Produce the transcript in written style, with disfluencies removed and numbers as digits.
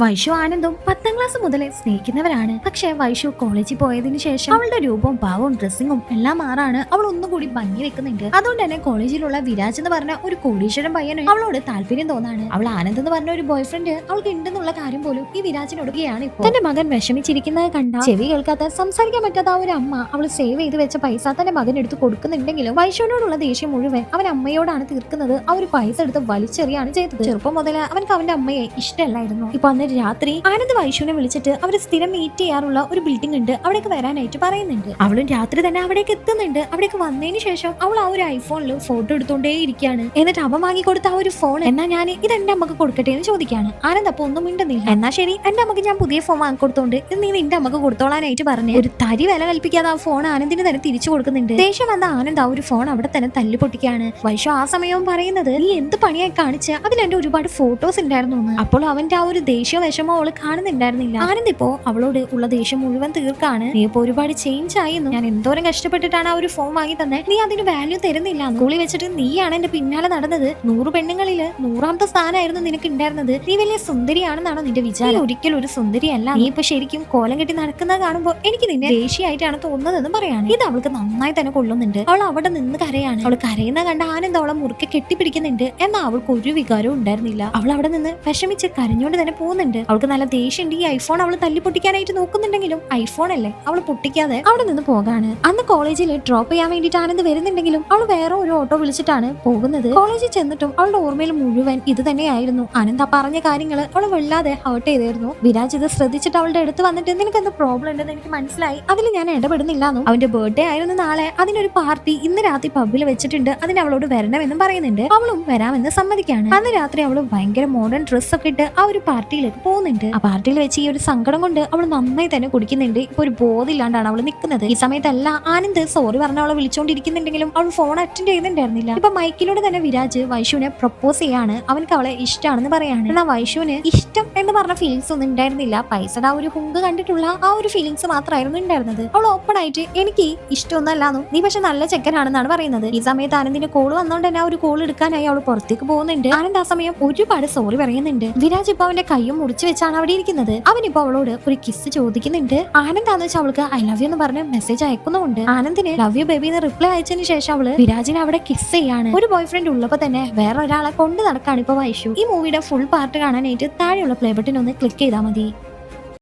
Vaishu ആനന്ദും 10ാം class മുതലേ സ്നേഹിക്കുന്നവരാണ്. പക്ഷെ വൈഷു കോളേജിൽ പോയതിനു ശേഷം അവളുടെ രൂപവും ഭാവവും ഡ്രസ്സിങ്ങും എല്ലാം മാറാണ്. അവൾ ഒന്നുകൂടി ഭംഗി വെക്കുന്നുണ്ട്. അതുകൊണ്ട് തന്നെ കോളേജിലുള്ള വിരാജ് എന്ന് പറഞ്ഞ ഒരു കോടീശ്വരൻ പയ്യന് അവളോട് താല്പര്യം തോന്നാണ്. അവൾ ആനന്ദ് എന്ന് പറഞ്ഞ ഒരു ബോയ് ഫ്രണ്ട് അവൾക്ക് ഉണ്ടെന്നുള്ള കാര്യം പോലും ഈ വിരാജിനൊടുകയാണ്. ഇപ്പോൾ തന്റെ മകൻ വിഷമിച്ചിരിക്കുന്നത് കണ്ട ചെവി കേൾക്കാത്ത സംസാരിക്കാൻ പറ്റാത്ത ആ ഒരു അമ്മ അവൾ സേവ് ചെയ്ത് വെച്ച പൈസ തന്റെ മകൻ എടുത്ത് കൊടുക്കുന്നുണ്ടെങ്കിലും വൈഷുവിനോടുള്ള ദേഷ്യം മുഴുവൻ അവൻ അമ്മയോടാണ് തീർക്കുന്നത്. ആ ഒരു പൈസ എടുത്ത് വലിച്ചെറിയാണ് ചെയ്തത്. ചെറുപ്പം മുതൽ അവൻക്ക് അവന്റെ അമ്മയെ ഇഷ്ടമല്ലായിരുന്നു. ഇപ്പൊ രാത്രി ആനന്ദ് വൈഷുവിനെ വിളിച്ചിട്ട് അവർ സ്ഥിരം മീറ്റ് ചെയ്യാറുള്ള ഒരു ബിൽഡിംഗ് ഉണ്ട്, അവിടേക്ക് വരാനായിട്ട് പറയുന്നുണ്ട്. അവളും രാത്രി തന്നെ അവിടേക്ക് എത്തുന്നുണ്ട്. അവിടേക്ക് വന്നതിന് ശേഷം അവൾ ആ ഒരു ഐഫോണിൽ ഫോട്ടോ എടുത്തോണ്ടേ ഇരിക്കുകയാണ്. എന്നിട്ട് അവൻ വാങ്ങി കൊടുത്ത ആ ഒരു ഫോൺ എന്നാ ഞാൻ ഇത് എന്റെ അമ്മക്ക് കൊടുക്കട്ടെ എന്ന് ചോദിക്കാണ്. ആനന്ദ് അപ്പൊ ഒന്നും മിണ്ടുന്നില്ല. എന്നാ ശരി, എന്റെ അമ്മക്ക് ഞാൻ പുതിയ ഫോൺ വാങ്ങിക്കൊടുത്തോണ്ട് ഇത് നീ നിന്റെ അമ്മക്ക് കൊടുത്തോളാനായിട്ട് പറഞ്ഞു. ഒരു തരി വില കൽപ്പിക്കാതെ ആ ഫോൺ ആനന്ദിന് തന്നെ തിരിച്ചു കൊടുക്കുന്നുണ്ട്. ദേഷ്യം വന്ന ആനന്ദ് ആ ഒരു ഫോൺ അവിടെ തന്നെ തല്ലി പൊട്ടിക്കാണ്. വൈഷു ആ സമയവും പറയുന്നത് നീ എന്ത് പണിയായി കാണിച്ച് അതിൽ എന്റെ ഒരുപാട് ഫോട്ടോസ് ഉണ്ടായിരുന്നു. അപ്പോൾ അവന്റെ ആ ഒരു ദേഷ്യം വിഷമോ അവള് കാണുന്നുണ്ടായിരുന്നില്ല. ആനന്ദ് ഇപ്പോ അവളോട് ഉള്ള ദേഷ്യം മുഴുവൻ തീർക്കാണ്. നീ ഇപ്പൊ ഒരുപാട് ചേഞ്ച് ആയിരുന്നു. ഞാൻ എന്തോരം കഷ്ടപ്പെട്ടിട്ടാണ് ആ ഒരു ഫോൺ വാങ്ങി തന്നെ, നീ അതിന് വാല്യൂ തരുന്നില്ല. സ്കൂളിൽ വെച്ചിട്ട് നീയാണ് എന്റെ പിന്നാലെ നടന്നത്. 100 പെണ്ണുങ്ങളില് 100ാമത്തെ സ്ഥാനമായിരുന്നു നിനക്ക് ഉണ്ടായിരുന്നത്. നീ വലിയ സുന്ദരിയാണെന്നാണോ നിന്റെ വിചാരം? ഒരിക്കലും ഒരു സുന്ദരിയല്ല. നീ ഇപ്പൊ ശരിക്കും കോലം കെട്ടി നടക്കുന്നത് കാണുമ്പോൾ എനിക്ക് നിന്നെ ദേഷ്യമായിട്ടാണ് തോന്നുന്നതെന്ന് പറയാണ്. ഇത് അവൾക്ക് നന്നായി തന്നെ കൊള്ളുന്നുണ്ട്. അവൾ അവിടെ നിന്ന് കരയാണ്. അവൾ കരയുന്ന കണ്ട ആനന്ദ് അവളെ മുറുക്കെ കെട്ടിപ്പിടിക്കുന്നുണ്ട്. എന്നാൽ അവൾക്ക് ഒരു വികാരവും ഉണ്ടായിരുന്നില്ല. അവൾ അവിടെ നിന്ന് വിഷമിച്ച് കരഞ്ഞോണ്ട് തന്നെ പോകുന്നുണ്ട്. അവൾക്ക് നല്ല ദേഷ്യമുണ്ട്. ഈ ഐഫോൺ അവൾ തല്ലി പൊട്ടിക്കാനായിട്ട് നോക്കുന്നുണ്ടെങ്കിലും ഐഫോൺ അല്ലേ, അവൾ പൊട്ടിക്കാതെ അവിടെ നിന്ന് പോകാണ്. അന്ന് കോളേജിൽ ഡ്രോപ്പ് ചെയ്യാൻ വേണ്ടിയിട്ട് ആനന്ദ് വരുന്നുണ്ടെങ്കിലും അവൾ വേറെ ഒരു ഓട്ടോ വിളിച്ചിട്ടാണ് പോകുന്നത്. കോളേജിൽ ചെന്നിട്ടും അവളുടെ ഓർമ്മയിൽ മുഴുവൻ ഇത് തന്നെയായിരുന്നു. ആനന്ദ് ആ പറഞ്ഞ കാര്യങ്ങൾ അവൾ വല്ലാതെ ഹേർട്ട് ചെയ്തായിരുന്നു. വിരാജ് ഇത് ശ്രദ്ധിച്ചിട്ട് അവളുടെ അടുത്ത് വന്നിട്ട് നിനക്ക് എന്ത് പ്രോബ്ലം ഉണ്ടെന്ന് എനിക്ക് മനസ്സിലായി, അതിൽ ഞാൻ ഇടപെടുന്നില്ലാന്നും അവന്റെ ബർത്ത്ഡേ ആയിരുന്നു നാളെ, അതിനൊരു പാർട്ടി ഇന്ന് രാത്രി പബ്ബിൽ വെച്ചിട്ടുണ്ട്, അതിന് അവളോട് വരണമെന്നും പറയുന്നുണ്ട്. അവളും വരാമെന്ന് സമ്മതിക്കാണ്. അന്ന് രാത്രി അവൾ ഭയങ്കര മോഡേൺ ഡ്രസ് ഒക്കെ ഇട്ട് ആ ഒരു പാർട്ടിയിലേക്ക് പോകുന്നുണ്ട്. ആ പാർട്ടിയിൽ വെച്ച് ഈ ഒരു സങ്കടം കൊണ്ട് അവൾ നന്നായി തന്നെ കുടിക്കുന്നുണ്ട്. ഇപ്പൊ ഒരു ബോധമില്ലാണ്ടാണ് അവൾ നിൽക്കുന്നത്. ഈ സമയത്തല്ല ആനന്ദ് സോറി പറഞ്ഞ അവളെ വിളിച്ചോണ്ടിരിക്കുന്നുണ്ടെങ്കിലും അവൾ ഫോൺ അറ്റൻഡ് ചെയ്യുന്നുണ്ടായിരുന്നില്ല. ഇപ്പൊ മൈക്കിലൂടെ തന്നെ വിരാജ് വൈഷുവിനെ പ്രപ്പോസ് ചെയ്യാണ്. അവനക്ക് അവളെ ഇഷ്ടമാണെന്ന് പറയാണ്. എന്നാൽ വൈഷുവിന് ഇഷ്ടം എന്ന് പറഞ്ഞ ഫീലിങ്സ് ഒന്നും ഉണ്ടായിരുന്നില്ല. പൈസയുടെ ആ ഒരു ഹുങ്ക് കണ്ടിട്ടുള്ള ആ ഒരു ഫീലിങ്സ് മാത്രമായിരുന്നു ഉണ്ടായിരുന്നത്. അവൾ ഓപ്പൺ ആയിട്ട് എനിക്ക് ഇഷ്ടമൊന്നല്ലാന്നും നീ പക്ഷെ നല്ല ചെക്കനാണെന്നാണ് പറയുന്നത്. ഈ സമയത്ത് ആനന്ദിന്റെ കോള് വന്നോണ്ട് തന്നെ ആ ഒരു കോൾ എടുക്കാനായി അവൾ പുറത്തേക്ക് പോകുന്നുണ്ട്. ആനന്ദ് ആ സമയം ഒരുപാട് സോറി പറയുന്നുണ്ട്. വിരാജ് ഇപ്പൊ അവന്റെ കയ്യും മുറിച്ച് വെച്ചാണ് അവിടെ ഇരിക്കുന്നത്. അവനിപ്പോ അവളോട് ഒരു കിസ് ചോദിക്കുന്നുണ്ട്. ആനന്ദാന്ന് വെച്ചാൽ അവൾക്ക് ഐ ലവ് യു എന്ന് പറഞ്ഞ് മെസ്സേജ് അയക്കുന്നുണ്ട്. ആനന്ദിന് ലവ് യു ബേബി എന്ന് റിപ്ലൈ അയച്ചതിന് ശേഷം അവള് വിരാജിനെ അവിടെ കിസ് ചെയ്യാണ്. ഒരു ബോയ് ഫ്രണ്ട് ഉള്ളപ്പോ തന്നെ വേറെ ഒരാളെ കൊണ്ട് നടക്കാണ് ഇപ്പൊ വൈഷു. ഈ മൂവിയുടെ ഫുൾ പാർട്ട് കാണാനായിട്ട് താഴെയുള്ള പ്ലേ ബട്ടൺ ഒന്ന് ക്ലിക്ക് ചെയ്താൽ മതി.